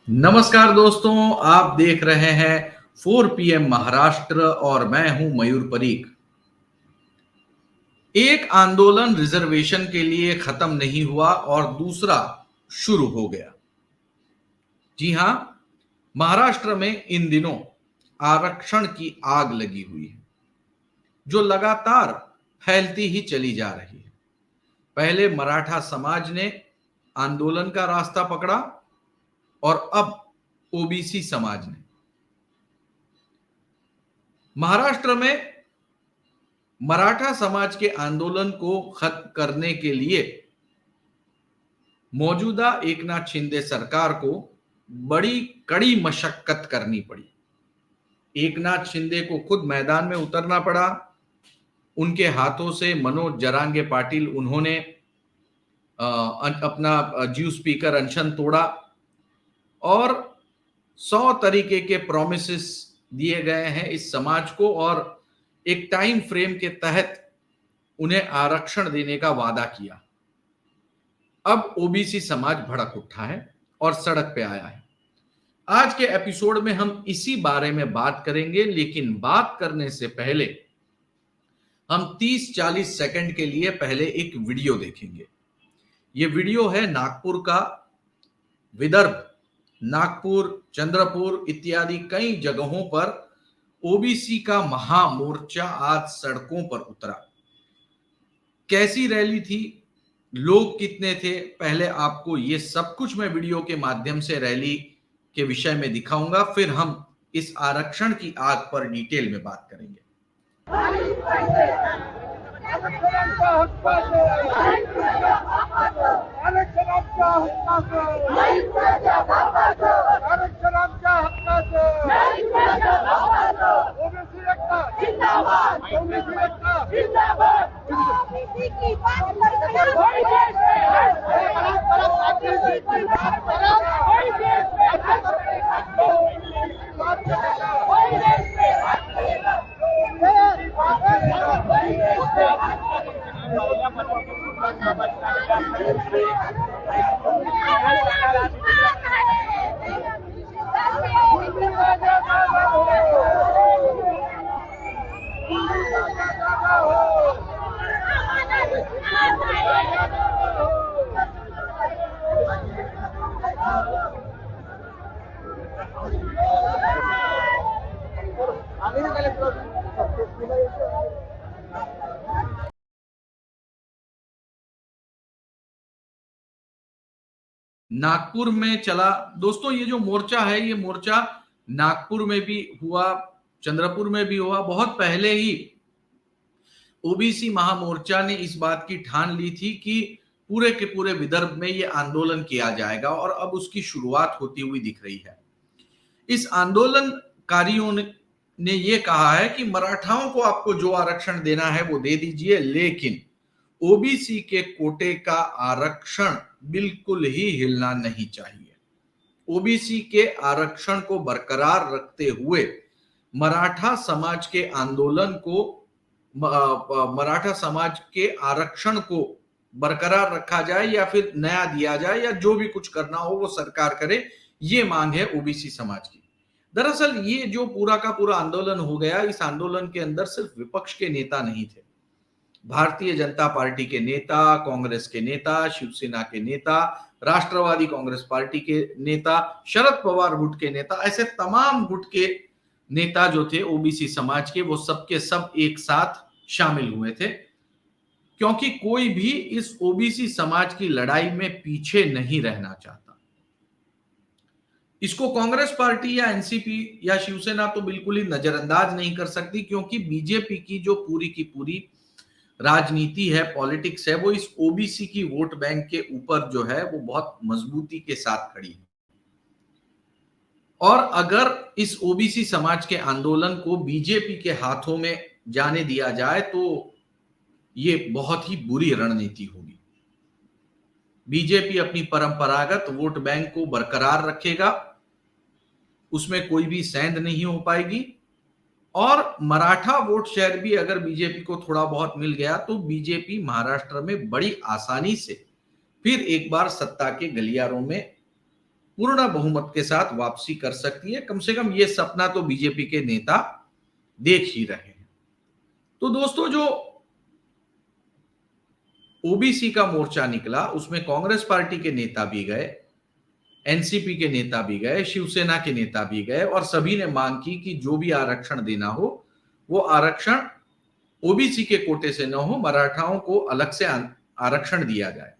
नमस्कार दोस्तों, आप देख रहे हैं 4 PM महाराष्ट्र और मैं हूं मयूर परीक। एक आंदोलन रिजर्वेशन के लिए खत्म नहीं हुआ और दूसरा शुरू हो गया। जी हां, महाराष्ट्र में इन दिनों आरक्षण की आग लगी हुई है, जो लगातार फैलती ही चली जा रही है। पहले मराठा समाज ने आंदोलन का रास्ता पकड़ा और अब ओबीसी समाज ने। महाराष्ट्र में मराठा समाज के आंदोलन को खत्म करने के लिए मौजूदा एकनाथ शिंदे सरकार को बड़ी कड़ी मशक्कत करनी पड़ी। एकनाथ शिंदे को खुद मैदान में उतरना पड़ा। उनके हाथों से मनोज जरांगे पाटिल उन्होंने अपना जीव स्पीकर अनशन तोड़ा और 100 तरीके के प्रोमिसेस दिए गए हैं इस समाज को और एक टाइम फ्रेम के तहत उन्हें आरक्षण देने का वादा किया। अब ओबीसी समाज भड़क उठा है और सड़क पे आया है। आज के एपिसोड में हम इसी बारे में बात करेंगे, लेकिन बात करने से पहले हम 30-40 सेकंड के लिए पहले एक वीडियो देखेंगे। ये वीडियो है नागपुर का। विदर्भ, नागपुर, चंद्रपुर इत्यादि कई जगहों पर ओबीसी का महामोर्चा आज सड़कों पर उतरा। कैसी रैली थी, लोग कितने थे, पहले आपको ये सब कुछ मैं वीडियो के माध्यम से रैली के विषय में दिखाऊंगा, फिर हम इस आरक्षण की आग पर डिटेल में बात करेंगे। नागपुर में चला दोस्तों। ये जो मोर्चा है, ये मोर्चा नागपुर में भी हुआ, चंद्रपुर में भी हुआ। बहुत पहले ही ओबीसी महामोर्चा ने इस बात की ठान ली थी कि पूरे के पूरे विदर्भ में ये आंदोलन किया जाएगा और अब उसकी शुरुआत होती हुई दिख रही है। इस आंदोलनकारियों ने ये कहा है कि मराठाओं को आपको जो आरक्षण देना है वो दे दीजिए, लेकिन ओबीसी के कोटे का आरक्षण बिल्कुल ही हिलना नहीं चाहिए। ओबीसी के आरक्षण को बरकरार रखते हुए मराठा समाज के आंदोलन को, मराठा समाज के आरक्षण को बरकरार रखा जाए या फिर नया दिया जाए, या जो भी कुछ करना हो वो सरकार करे, ये मांग है ओबीसी समाज की। दरअसल ये जो पूरा का पूरा आंदोलन हो गया, इस आंदोलन के अंदर सिर्फ विपक्ष के नेता नहीं थे। भारतीय जनता पार्टी के नेता, कांग्रेस के नेता, शिवसेना के नेता, राष्ट्रवादी कांग्रेस पार्टी के नेता, शरद पवार गुट के नेता, ऐसे तमाम गुट के नेता जो थे ओबीसी समाज के, वो सब के सब एक साथ शामिल हुए थे, क्योंकि कोई भी इस ओबीसी समाज की लड़ाई में पीछे नहीं रहना चाहता। इसको कांग्रेस पार्टी या एनसीपी या शिवसेना तो बिल्कुल ही नजरअंदाज नहीं कर सकती, क्योंकि बीजेपी की जो पूरी की पूरी राजनीति है, पॉलिटिक्स है, वो इस ओबीसी की वोट बैंक के ऊपर जो है वो बहुत मजबूती के साथ खड़ी है। और अगर इस ओबीसी समाज के आंदोलन को बीजेपी के हाथों में जाने दिया जाए तो ये बहुत ही बुरी रणनीति होगी। बीजेपी अपनी परंपरागत वोट बैंक को बरकरार रखेगा, उसमें कोई भी सेंध नहीं हो पाएगी, और मराठा वोट शेयर भी अगर बीजेपी को थोड़ा बहुत मिल गया तो बीजेपी महाराष्ट्र में बड़ी आसानी से फिर एक बार सत्ता के गलियारों में पूर्ण बहुमत के साथ वापसी कर सकती है। कम से कम ये सपना तो बीजेपी के नेता देख ही रहे हैं। तो दोस्तों, जो ओबीसी का मोर्चा निकला उसमें कांग्रेस पार्टी के नेता भी गए, एनसीपी के नेता भी गए, शिवसेना के नेता भी गए और सभी ने मांग की कि जो भी आरक्षण देना हो वो आरक्षण ओबीसी के कोटे से न हो, मराठाओं को अलग से आरक्षण दिया जाए।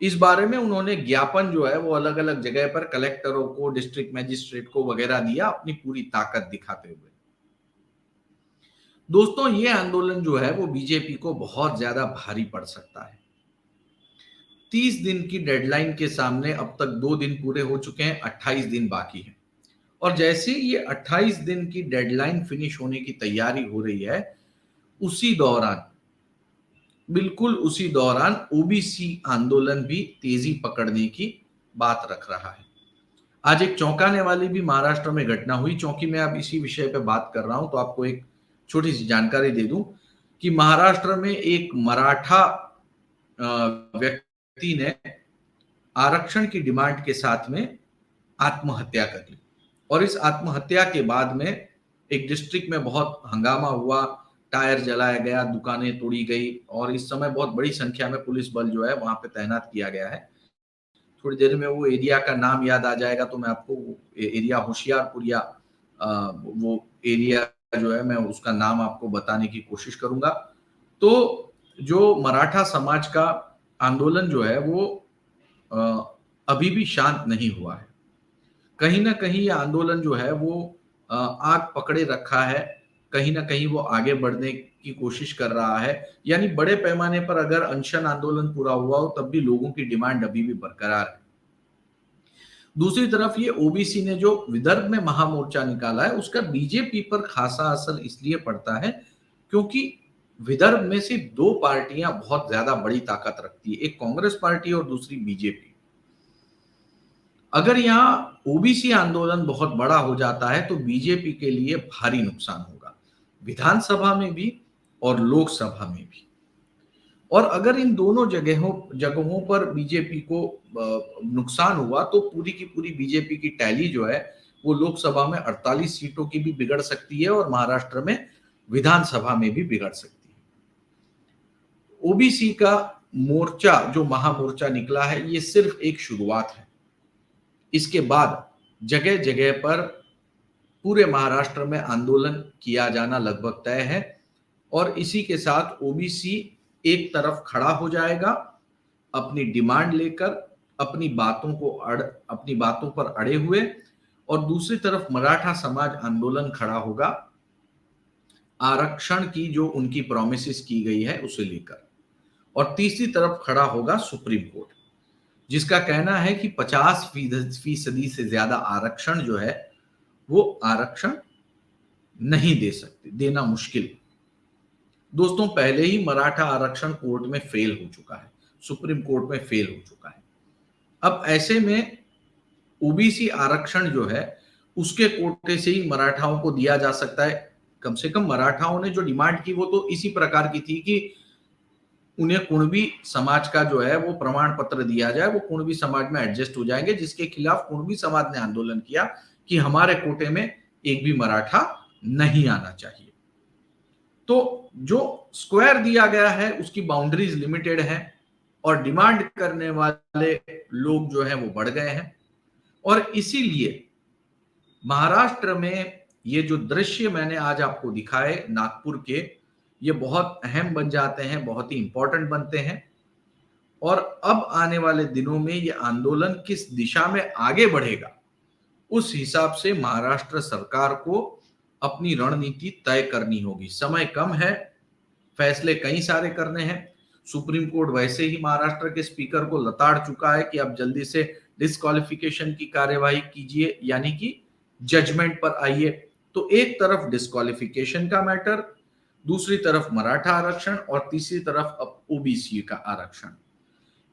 इस बारे में उन्होंने ज्ञापन जो है वो अलग अलग जगह पर कलेक्टरों को, डिस्ट्रिक्ट मजिस्ट्रेट को वगैरह दिया, अपनी पूरी ताकत दिखाते हुए। दोस्तों, ये आंदोलन जो है वो बीजेपी को बहुत ज्यादा भारी पड़ सकता है। 30 दिन की डेडलाइन के सामने अब तक 2 दिन पूरे हो चुके हैं, 28 दिन बाकी है। और जैसे ये 28 दिन की डेडलाइन फिनिश होने की तैयारी हो रही है, उसी दौरान, बिल्कुल उसी दौरान ओबीसी आंदोलन भी तेजी पकड़ने की बात रख रहा है। आज एक चौंकाने वाली भी महाराष्ट्र में घटना हुई। चूंकि मैं अब इसी विषय पे बात कर रहा हूं तो आपको एक छोटी सी जानकारी दे दूं कि महाराष्ट्र में एक मराठा व्यक्ति ने आरक्षण की डिमांड के साथ में आत्महत्या कर ली। और इस आत्महत्या के बाद में एक डिस्ट्रिक्ट में बहुत हंगामा हुआ, टायर जलाया गया, दुकानें तोड़ी गई और इस समय बहुत बड़ी संख्या में पुलिस बल जो है वहां पे तैनात किया गया है। थोड़ी देर में वो एरिया का नाम याद आ जाएगा तो मैं आपको एरिया होशियारपुर या वो एरिया जो है मैं उसका नाम आपको बताने की कोशिश करूंगा। तो जो मराठा समाज का आंदोलन जो है वो अभी भी शांत नहीं हुआ है। कहीं ना कहीं ये आंदोलन जो है वो आग पकड़े रखा है, कहीं ना कहीं वो आगे बढ़ने की कोशिश कर रहा है। यानी बड़े पैमाने पर अगर अनशन आंदोलन पूरा हुआ हो तब भी लोगों की डिमांड अभी भी बरकरार है। दूसरी तरफ ये ओबीसी ने जो विदर्भ में महामोर्चा निकाला है उसका बीजेपी पर खासा असर इसलिए पड़ता है क्योंकि विदर्भ में से 2 पार्टियां बहुत ज्यादा बड़ी ताकत रखती है, एक कांग्रेस पार्टी और दूसरी बीजेपी। अगर यहां ओबीसी आंदोलन बहुत बड़ा हो जाता है तो बीजेपी के लिए भारी नुकसान होगा, विधानसभा में भी और लोकसभा में भी। और अगर इन दोनों जगहों पर बीजेपी को नुकसान हुआ तो पूरी की पूरी बीजेपी की टैली जो है वो लोकसभा में 48 सीटों की भी बिगड़ सकती है और महाराष्ट्र में विधानसभा में भी बिगड़ सकती है। ओबीसी का मोर्चा जो महामोर्चा निकला है ये सिर्फ एक शुरुआत है। इसके बाद जगह जगह पर पूरे महाराष्ट्र में आंदोलन किया जाना लगभग तय है और इसी के साथ ओबीसी एक तरफ खड़ा हो जाएगा अपनी डिमांड लेकर, अपनी बातों पर अड़े हुए, और दूसरी तरफ मराठा समाज आंदोलन खड़ा होगा आरक्षण की जो उनकी प्रॉमिसेस की गई है उसे लेकर। और तीसरी तरफ खड़ा होगा सुप्रीम कोर्ट, जिसका कहना है कि 50% से ज्यादा आरक्षण जो है वो आरक्षण नहीं दे सकते, देना मुश्किल। दोस्तों, पहले ही मराठा आरक्षण कोर्ट में फेल हो चुका है, सुप्रीम कोर्ट में फेल हो चुका है। अब ऐसे में ओबीसी आरक्षण जो है उसके कोटे से ही मराठाओं को दिया जा सकता है। कम से कम मराठाओं ने जो डिमांड की वो तो इसी प्रकार की थी कि उन्हें कुणबी समाज का जो है वो प्रमाण पत्र दिया जाए, वो कुणबी समाज में एडजस्ट हो जाएंगे, जिसके खिलाफ कुणबी समाज ने आंदोलन किया कि हमारे कोटे में एक भी मराठा नहीं आना चाहिए। तो जो स्क्वायर दिया गया है उसकी बाउंड्रीज लिमिटेड है और डिमांड करने वाले लोग जो है वो बढ़ गए हैं। और इसीलिए महाराष्ट्र में ये जो दृश्य मैंने आज आपको दिखाए नागपुर के, ये बहुत अहम बन जाते हैं, बहुत ही इंपॉर्टेंट बनते हैं। और अब आने वाले दिनों में ये आंदोलन किस दिशा में आगे बढ़ेगा उस हिसाब से महाराष्ट्र सरकार को अपनी रणनीति तय करनी होगी। समय कम है, फैसले कई सारे करने हैं। सुप्रीम कोर्ट वैसे ही महाराष्ट्र के स्पीकर को लताड़ चुका है कि आप जल्दी से डिस्क्वालिफिकेशन की कार्यवाही कीजिए, यानी कि जजमेंट पर आइए। तो एक तरफ डिस्क्वालिफिकेशन का मैटर, दूसरी तरफ मराठा आरक्षण और तीसरी तरफ अब ओबीसी का आरक्षण।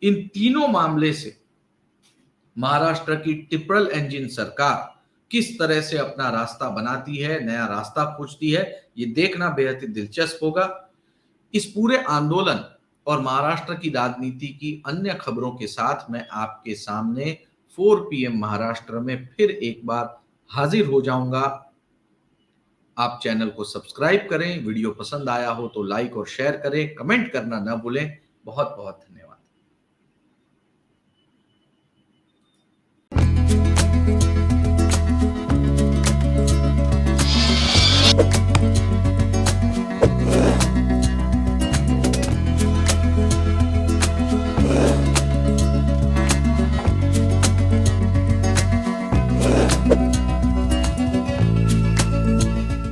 इन तीनों मामले से महाराष्ट्र की ट्रिपल इंजन सरकार किस तरह से अपना रास्ता बनाती है, नया रास्ता खोजती है, ये देखना बेहद ही दिलचस्प होगा। इस पूरे आंदोलन और महाराष्ट्र की राजनीति की अन्य खबरों के साथ मैं आपके सामने 4 PM महाराष्ट्र में फिर एक बार हाजिर हो जाऊंगा। आप चैनल को सब्सक्राइब करें, वीडियो पसंद आया हो तो लाइक और शेयर करें, कमेंट करना ना भूलें। बहुत बहुत धन्यवाद।